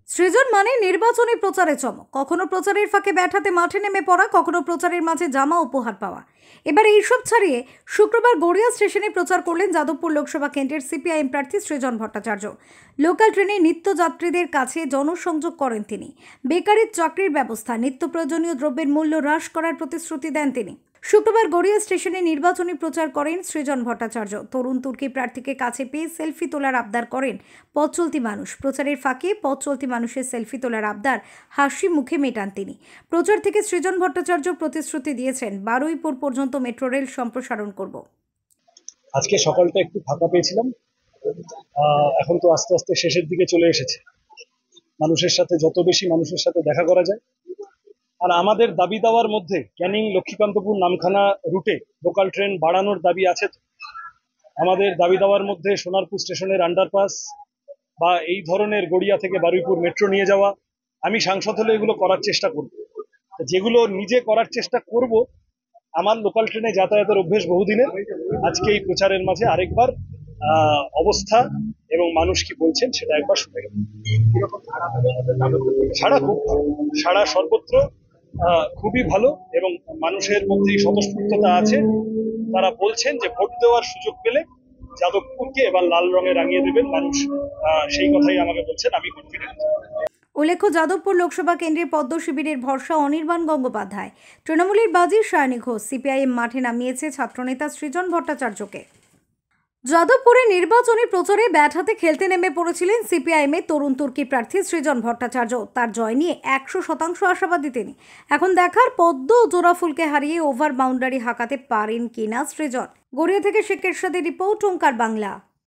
সৃজন মানে নির্বাচনী প্রচারে চমক, কখনো প্রচারের ফাঁকে ব্যাঠাতে মাঠে নেমে পড়া, কখনো প্রচারের মাঝে জামা উপহার পাওয়া। এবার এইসব ছাড়িয়ে শুক্রবার গড়িয়া স্টেশনে প্রচার করলেন যাদবপুর লোকসভা কেন্দ্রের সিপিআইএম প্রার্থী সৃজন ভট্টাচার্য। লোকাল ট্রেনে নিত্যযাত্রীদের কাছে জনসংযোগ করেন তিনি। বেকারের চাকরির ব্যবস্থা, নিত্য প্রয়োজনীয় দ্রব্যের মূল্য হ্রাস করার প্রতিশ্রুতি দেন তিনি। শুক্রবার গড়িয়া স্টেশনে নির্বাচনী প্রচার করেন সৃজন ভট্টাচার্য। তরুণ তুর্কি প্রার্থীকে কাছে পেয়ে সেলফি তোলার আবদার করেন পথ চলতি মানুষ। প্রচারের ফাঁকে পথ চলতি মানুষের সেলফি তোলার আবদার হাসি মুখে মেটান তিনি। প্রচার থেকে সৃজন ভট্টাচার্য প্রতিশ্রুতি দিয়েছেন, বারুইপুর পর্যন্ত মেট্রো রেল সম্প্রসারণ করব। আজকে সকালটা একটু ফাঁকা পেয়েছিলাম, এখন তো আস্তে আস্তে শেষের দিকে চলে এসেছে। মানুষের সাথে যত বেশি মানুষের সাথে দেখা করা যায়, আর আমাদের দাবি দাওয়ার মধ্যে ক্যানিং লক্ষ্মীকান্তপুর নামখানা রুটে লোকাল ট্রেন বাড়ানোর দাবি আছে। আমাদের দাবি দাওয়ার মধ্যে সোনারপুর স্টেশনের আন্ডারপাস বা এই ধরনের গড়িয়া থেকে বারুইপুর মেট্রো নিয়ে যাওয়া, আমি সাংসদ হলে এগুলো করার চেষ্টা করব। যেগুলো নিজে করার চেষ্টা করব, আমার লোকাল ট্রেনে যাতায়াতের অভ্যেস বহুদিনের। আজকে এই প্রচারের মাঝে আরেকবার অবস্থা এবং মানুষ কি বলছেন সেটা একবার শুনে গেল। সাড়া খুব ভালো, সাড়া সর্বত্র খুবই ভালো, এবং মানুষের মধ্যে স্বতঃস্ফূর্ততা আছে। তারা বলছেন যে ভোট দেওয়ার সুযোগ পেলে যাদবপুরকে এবার লাল রঙে রাঙিয়ে দেবেন মানুষ, সেই কথাই আমাকে বলছেন। আমি কনফিডেন্ট। উল্লেখ্য, যাদবপুর লোকসভা কেন্দ্রের পদ্ম শিবিরের ভরসা অনির্বাণ গঙ্গোপাধ্যায়। তৃণমূলের বাজি সায়নী ঘোষ। সিপিআইএম মাঠে নামিয়েছে ছাত্রনেতা সৃজন ভট্টাচার্যকে। যাদবপুরে নির্বাচনী প্রচারে ব্যাট হাতে খেলতে নেমে পড়েছিলেন সিপিআইএমের তরুণ তুর্কি প্রার্থী সৃজন ভট্টাচার্য। তার জয় নিয়ে 100% আশাবাদী তিনি। এখন দেখার পদ্ম ও জোড়াফুলকে হারিয়ে ওভার বাউন্ডারি হাঁকাতে পারেন কিনা সৃজন। গড়িয়া থেকে শেখ এরশাদের রিপোর্ট, ওঙ্কার বাংলা।